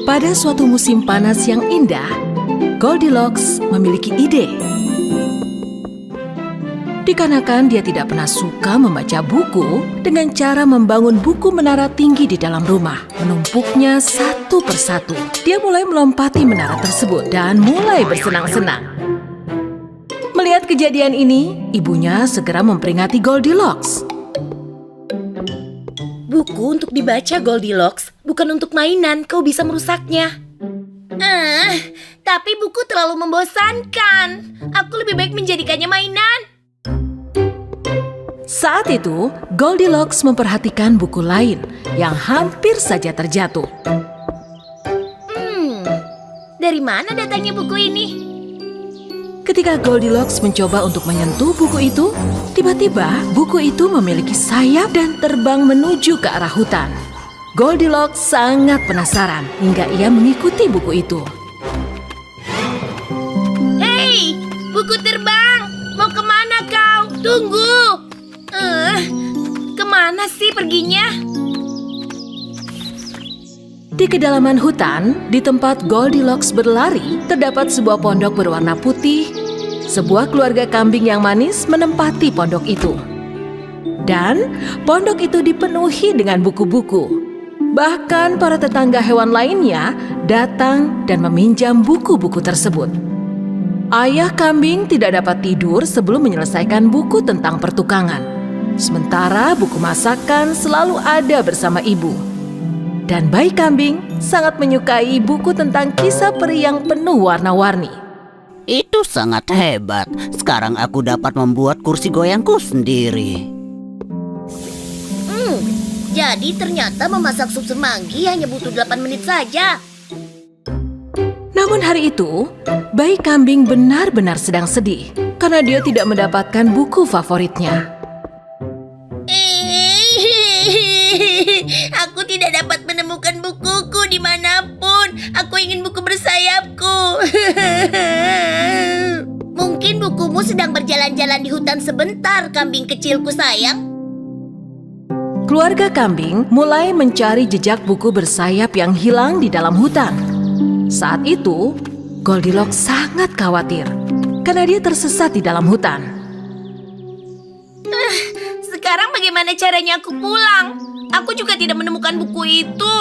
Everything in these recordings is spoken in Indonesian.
Pada suatu musim panas yang indah, Goldilocks memiliki ide. Dikarenakan dia tidak pernah suka membaca buku, dengan cara membangun buku menara tinggi di dalam rumah, menumpuknya satu persatu. Dia mulai melompati menara tersebut dan mulai bersenang-senang. Melihat kejadian ini, ibunya segera memperingati Goldilocks. Buku untuk dibaca, Goldilocks, bukan untuk mainan. Kau bisa merusaknya. Tapi buku terlalu membosankan. Aku lebih baik menjadikannya mainan. Saat itu, Goldilocks memperhatikan buku lain yang hampir saja terjatuh. Dari mana datangnya buku ini? Ketika Goldilocks mencoba untuk menyentuh buku itu, tiba-tiba buku itu memiliki sayap dan terbang menuju ke arah hutan. Goldilocks sangat penasaran hingga ia mengikuti buku itu. Hei, buku terbang! Mau kemana kau? Tunggu! Kemana sih perginya? Di kedalaman hutan, di tempat Goldilocks berlari, terdapat sebuah pondok berwarna putih. Sebuah keluarga kambing yang manis menempati pondok itu. Dan pondok itu dipenuhi dengan buku-buku. Bahkan para tetangga hewan lainnya datang dan meminjam buku-buku tersebut. Ayah kambing tidak dapat tidur sebelum menyelesaikan buku tentang pertukangan. Sementara buku masakan selalu ada bersama ibu. Dan bayi kambing sangat menyukai buku tentang kisah peri yang penuh warna-warni. Itu sangat hebat. Sekarang aku dapat membuat kursi goyangku sendiri. Jadi ternyata memasak sup semanggi hanya butuh 8 menit saja. Namun hari itu, bayi kambing benar-benar sedang sedih karena dia tidak mendapatkan buku favoritnya. Aku tidak dapat menemukan bukuku dimanapun. Aku ingin buku bersayapku. Mungkin bukumu sedang berjalan-jalan di hutan sebentar, kambing kecilku sayang. Keluarga kambing mulai mencari jejak buku bersayap yang hilang di dalam hutan. Saat itu, Goldilocks sangat khawatir karena dia tersesat di dalam hutan. Sekarang bagaimana caranya aku pulang? Aku juga tidak menemukan buku itu.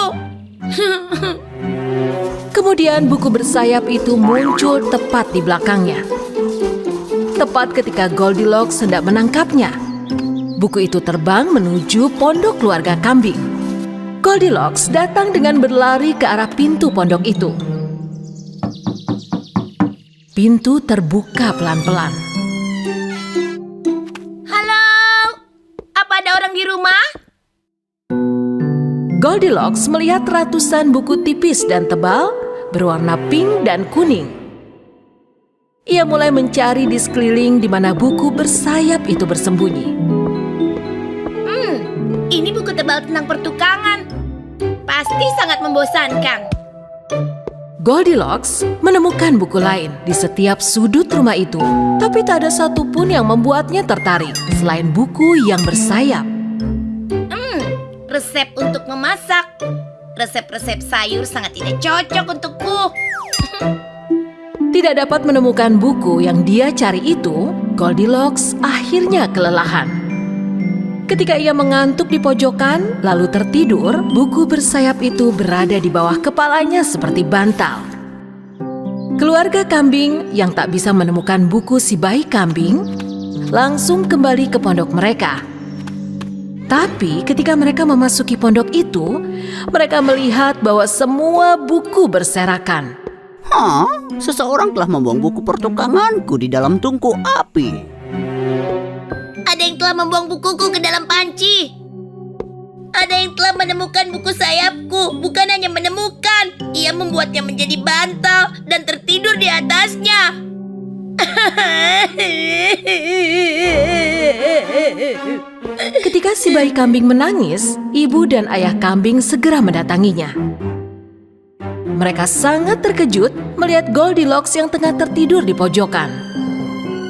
Kemudian buku bersayap itu muncul tepat di belakangnya. Tepat ketika Goldilocks hendak menangkapnya, buku itu terbang menuju pondok keluarga kambing. Goldilocks datang dengan berlari ke arah pintu pondok itu. Pintu terbuka pelan-pelan. Halo? Apa ada orang di rumah? Goldilocks melihat ratusan buku tipis dan tebal berwarna pink dan kuning. Ia mulai mencari di sekeliling di mana buku bersayap itu bersembunyi. Ini buku tebal tentang pertukangan. Pasti sangat membosankan. Goldilocks menemukan buku lain di setiap sudut rumah itu, tapi tak ada satupun yang membuatnya tertarik selain buku yang bersayap. Resep untuk memasak. Resep-resep sayur sangat tidak cocok untukku. Tidak dapat menemukan buku yang dia cari itu, Goldilocks akhirnya kelelahan. Ketika ia mengantuk di pojokan, lalu tertidur, buku bersayap itu berada di bawah kepalanya seperti bantal. Keluarga kambing yang tak bisa menemukan buku si bayi kambing, langsung kembali ke pondok mereka. Tapi ketika mereka memasuki pondok itu, mereka melihat bahwa semua buku berserakan. Seseorang telah membuang buku pertukanganku di dalam tungku api. Ada yang telah membuang bukuku ke dalam panci. Ada yang telah menemukan buku sayapku. Bukan hanya menemukan, ia membuatnya menjadi bantal dan tertidur di atasnya. Ketika si bayi kambing menangis, ibu dan ayah kambing segera mendatanginya. Mereka sangat terkejut melihat Goldilocks yang tengah tertidur di pojokan.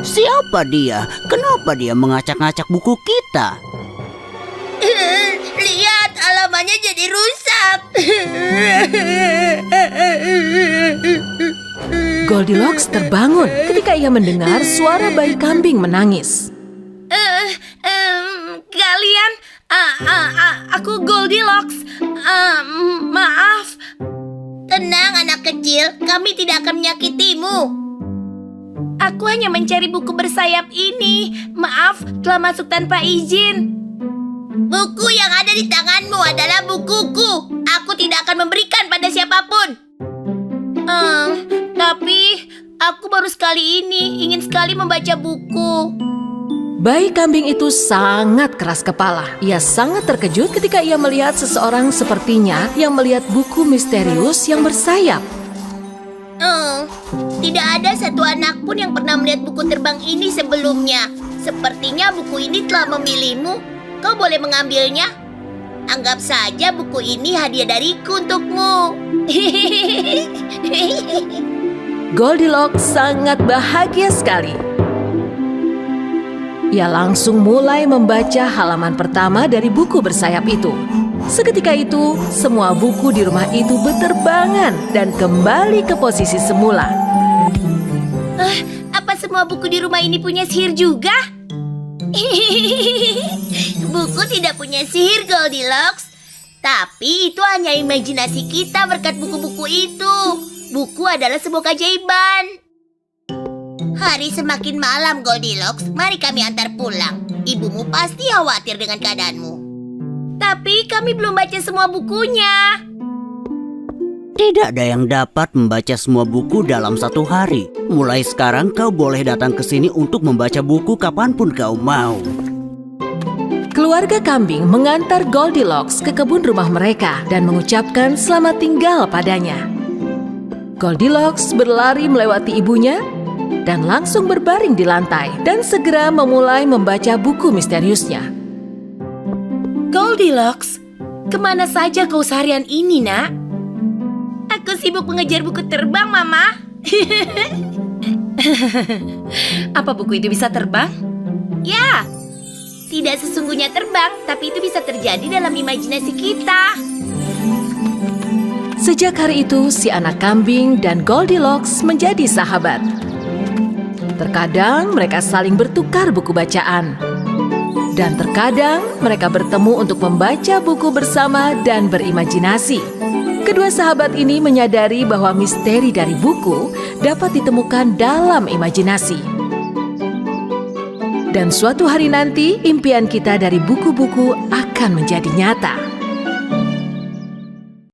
Siapa dia? Kenapa dia mengacak-ngacak buku kita? Lihat, halamannya jadi rusak. Goldilocks terbangun ketika ia mendengar suara bayi kambing menangis. Kalian, aku Goldilocks. Maaf. Tenang anak kecil, kami tidak akan menyakitimu. Aku hanya mencari buku bersayap ini. Maaf, telah masuk tanpa izin. Buku yang ada di tanganmu adalah bukuku. Aku tidak akan memberikan pada siapapun. Tapi aku baru sekali ini ingin sekali membaca buku. Bayi kambing itu sangat keras kepala. Ia sangat terkejut ketika ia melihat seseorang sepertinya yang melihat buku misterius yang bersayap. Tidak ada satu anak pun yang pernah melihat buku terbang ini sebelumnya. Sepertinya buku ini telah memilihmu. Kau boleh mengambilnya. Anggap saja buku ini hadiah dariku untukmu. Goldilocks sangat bahagia sekali. Ia langsung mulai membaca halaman pertama dari buku bersayap itu. Seketika itu, semua buku di rumah itu berterbangan dan kembali ke posisi semula. Apa semua buku di rumah ini punya sihir juga? Buku tidak punya sihir, Goldilocks. Tapi itu hanya imajinasi kita berkat buku-buku itu. Buku adalah sebuah keajaiban. Hari semakin malam, Goldilocks. Mari kami antar pulang. Ibumu pasti khawatir dengan keadaanmu. Tapi kami belum baca semua bukunya. Tidak ada yang dapat membaca semua buku dalam satu hari. Mulai sekarang kau boleh datang ke sini untuk membaca buku kapanpun kau mau. Keluarga kambing mengantar Goldilocks ke kebun rumah mereka dan mengucapkan selamat tinggal padanya. Goldilocks berlari melewati ibunya dan langsung berbaring di lantai dan segera memulai membaca buku misteriusnya. Goldilocks, kemana saja kau seharian ini, nak? Aku sibuk mengejar buku terbang, Mama. Apa buku itu bisa terbang? Ya, tidak sesungguhnya terbang, tapi itu bisa terjadi dalam imajinasi kita. Sejak hari itu, si anak kambing dan Goldilocks menjadi sahabat. Terkadang mereka saling bertukar buku bacaan. Dan terkadang mereka bertemu untuk membaca buku bersama dan berimajinasi. Kedua sahabat ini menyadari bahwa misteri dari buku dapat ditemukan dalam imajinasi. Dan suatu hari nanti, impian kita dari buku-buku akan menjadi nyata.